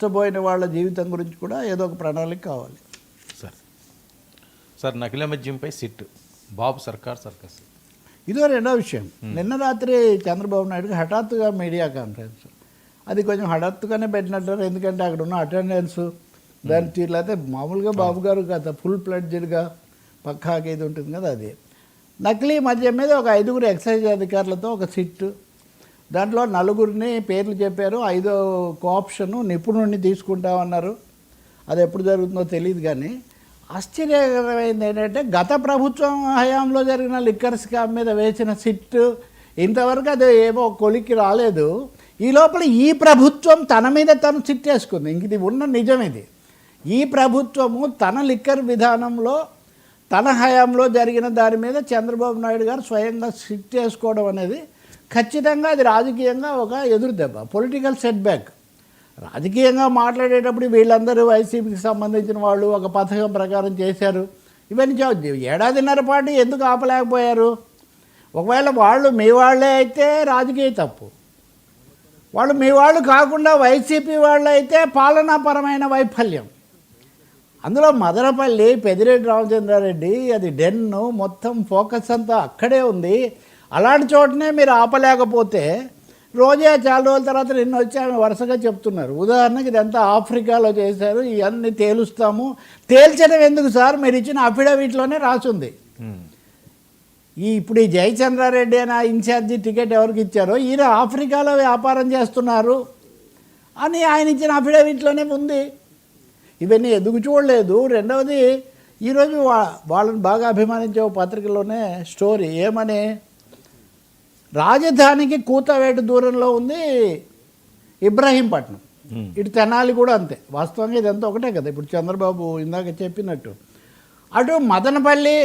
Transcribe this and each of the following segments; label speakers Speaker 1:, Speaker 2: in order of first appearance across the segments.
Speaker 1: నష్టపోయిన వాళ్ళ జీవితం గురించి కూడా ఏదో ఒక ప్రణాళిక కావాలి.
Speaker 2: సార్ నకిలీ మద్యంపై సిట్ బాబు సర్కార్ సర్కస్
Speaker 1: ఇదో రెండో విషయం. నిన్న రాత్రి చంద్రబాబు నాయుడుకి హఠాత్తుగా మీడియా కాన్ఫరెన్స్, అది కొంచెం హఠాత్తుగానే పెట్టినట్టారు. ఎందుకంటే అక్కడ ఉన్న అటెండెన్స్ దాని తీరులైతే మామూలుగా బాబు గారు కదా ఫుల్ ప్లెడ్జ్డ్గా పక్కాగా ఇది ఉంటుంది కదా. అది నకిలీ మద్యం మీద ఒక 5గురు ఎక్సైజ్ అధికారులతో ఒక సిట్, దాంట్లో 4గురిని పేర్లు చెప్పారు. 5వ కోఆప్షను నిపుణుడిని తీసుకుంటామన్నారు. అది ఎప్పుడు జరుగుతుందో తెలియదు. కానీ ఆశ్చర్యకరమైంది ఏంటంటే గత ప్రభుత్వం హయాంలో జరిగిన లిక్కర్ స్కామ్ మీద వేసిన సిట్ ఇంతవరకు అది ఏమో కొలికి రాలేదు. ఈ లోపల ఈ ప్రభుత్వం తన మీద తను సిట్ వేసుకుంది. ఇంక ఇది ఉన్న నిజం. ఇది ఈ ప్రభుత్వము తన లిక్కర్ విధానంలో తన హయాంలో జరిగిన దాని మీద చంద్రబాబు నాయుడు గారు స్వయంగా సిట్ వేసుకోవడం అనేది ఖచ్చితంగా అది రాజకీయంగా ఒక ఎదురు దెబ్బ, పొలిటికల్ సెట్ బ్యాక్. రాజకీయంగా మాట్లాడేటప్పుడు వీళ్ళందరూ వైసీపీకి సంబంధించిన వాళ్ళు ఒక పథకం ప్రకారం చేశారు. ఇవన్నీ ఏడాదిన్నర పాటు ఎందుకు ఆపలేకపోయారు? ఒకవేళ వాళ్ళు మీ వాళ్ళే అయితే రాజకీయ తప్పు, వాళ్ళు మీ వాళ్ళు కాకుండా వైసీపీ వాళ్ళు అయితే పాలనాపరమైన వైఫల్యం. అందులో మదనపల్లి పెద్దిరెడ్డి రామచంద్రారెడ్డి అది డెన్ను మొత్తం ఫోకస్ అంతా అక్కడే ఉంది. అలాంటి చోటనే మీరు ఆపలేకపోతే రోజే చాలా రోజుల తర్వాత నిన్న వచ్చి ఆమె వరుసగా చెప్తున్నారు. ఉదాహరణకి ఇదంతా ఆఫ్రికాలో చేశారు, ఇవన్నీ తేలుస్తాము. తేల్చడం ఎందుకు సార్? మీరు ఇచ్చిన అఫిడవిట్లోనే రాసుంది. ఇప్పుడు ఈ జయచంద్రారెడ్డి అనే ఇన్ఛార్జి టికెట్ ఎవరికి ఇచ్చారో ఈయన ఆఫ్రికాలో వ్యాపారం చేస్తున్నారు అని ఆయన ఇచ్చిన అఫిడవిట్లోనే ఉంది. ఇవన్నీ ఎందుకు చూడలేదు? రెండవది, ఈరోజు వాళ్ళని బాగా అభిమానించే పత్రికలోనే స్టోరీ ఏమని, రాజధానికి కూతవేటు దూరంలో ఉంది ఇబ్రాహీంపట్నం, ఇటు తెనాలి కూడా అంతే. వాస్తవంగా ఇదంతా ఒకటే కదా. ఇప్పుడు చంద్రబాబు ఇందాక చెప్పినట్టు అటు మదనపల్లి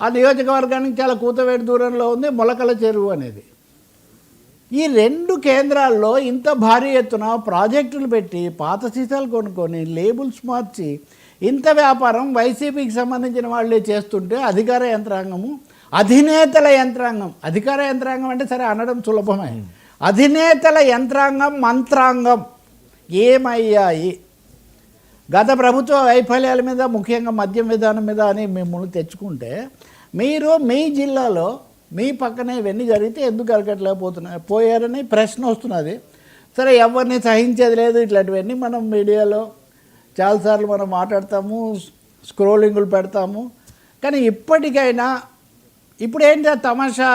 Speaker 1: ఆ నియోజకవర్గానికి చాలా కూతవేటు దూరంలో ఉంది మొలకల చెరువు అనేది. ఈ 2 కేంద్రాల్లో ఇంత భారీ ఎత్తున ప్రాజెక్టులు పెట్టి పాత సీసాలు కొనుక్కొని లేబుల్స్ మార్చి ఇంత వ్యాపారం వైసీపీకి సంబంధించిన వాళ్ళే చేస్తుంటే అధికార యంత్రాంగము, అధినేతల యంత్రాంగం, అధికార యంత్రాంగం అంటే సరే అనడం సులభమే, అధినేతల యంత్రాంగం మంత్రాంగం ఏమయ్యాయి? గత ప్రభుత్వ వైఫల్యాల మీద, ముఖ్యంగా మద్యం విధానం మీద అని మిమ్మల్ని తెచ్చుకుంటే మీరు మీ జిల్లాలో మీ పక్కనే ఇవన్నీ జరిగితే ఎందుకు పోయారని ప్రశ్న వస్తున్నది. సరే, ఎవరిని సహించేది లేదు. ఇట్లాంటివన్నీ మనం మీడియాలో చాలాసార్లు మనం మాట్లాడతాము, స్క్రోలింగులు పెడతాము. కానీ ఇప్పటికైనా ఇప్పుడు ఏంటి తమాషా,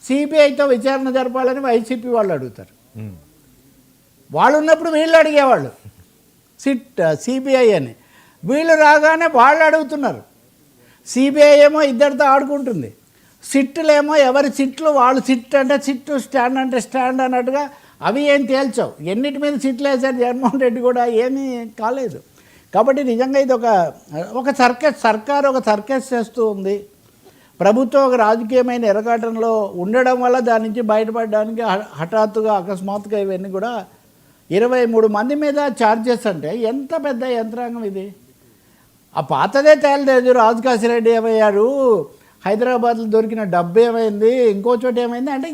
Speaker 1: సిబిఐతో విచారణ జరపాలని వైసీపీ వాళ్ళు అడుగుతారు. వాళ్ళు ఉన్నప్పుడు వీళ్ళు అడిగేవాళ్ళు సిబిఐ అని. వీళ్ళు రాగానే వాళ్ళు అడుగుతున్నారు. సిబిఐ ఏమో ఇద్దరితో ఆడుకుంటుంది, సిట్టులేమో ఎవరి సిట్లు వాళ్ళు, సిట్ అంటే సిట్టు, స్టాండ్ అంటే స్టాండ్ అన్నట్టుగా అవి ఏం తేల్చవు. ఎన్నిటి మీద సిట్లు వేశారు జగన్మోహన్ రెడ్డి కూడా, ఏమీ కాలేదు. కాబట్టి నిజంగా ఇది ఒక సర్కస్, సర్కారు ఒక సర్కస్ చేస్తూ ఉంది. ప్రభుత్వం ఒక రాజకీయమైన ఎరగాటంలో ఉండడం వల్ల దాని నుంచి బయటపడడానికి హఠాత్తుగా అకస్మాత్తుగా ఇవన్నీ కూడా 23 మంది మీద ఛార్జెస్ అంటే ఎంత పెద్ద యంత్రాంగం ఇది. ఆ పాతదే తేలలేదు. రాజకాశిరెడ్డి ఏమయ్యారు, హైదరాబాద్లో దొరికిన డబ్బు ఏమైంది, ఇంకో చోట ఏమైంది అంటే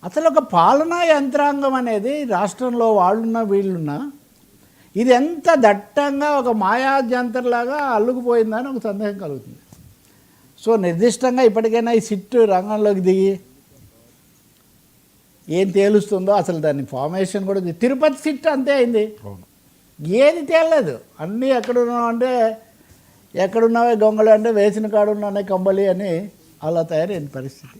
Speaker 1: అసలు ఒక పాలనా యంత్రాంగం అనేది రాష్ట్రంలో వాళ్ళున్నా వీళ్ళున్నా ఇది ఎంత దట్టంగా ఒక మాయాజంత్రలాగా అల్లుకుపోయిందని ఒక సందేహం కలుగుతుంది. సో నిర్దిష్టంగా ఇప్పటికైనా ఈ సిట్టు రంగంలోకి దిగి ఏం తేలుస్తుందో, అసలు దాని ఫార్మేషన్ కూడా తిరుపతి సిట్ అంతే అయింది, ఏది తేలలేదు. అన్నీ ఎక్కడున్నావు అంటే ఎక్కడున్నావే గొంగళి అంటే వేసిన కాడున్నానే కంబలి అని అలా తయారైన పరిస్థితి.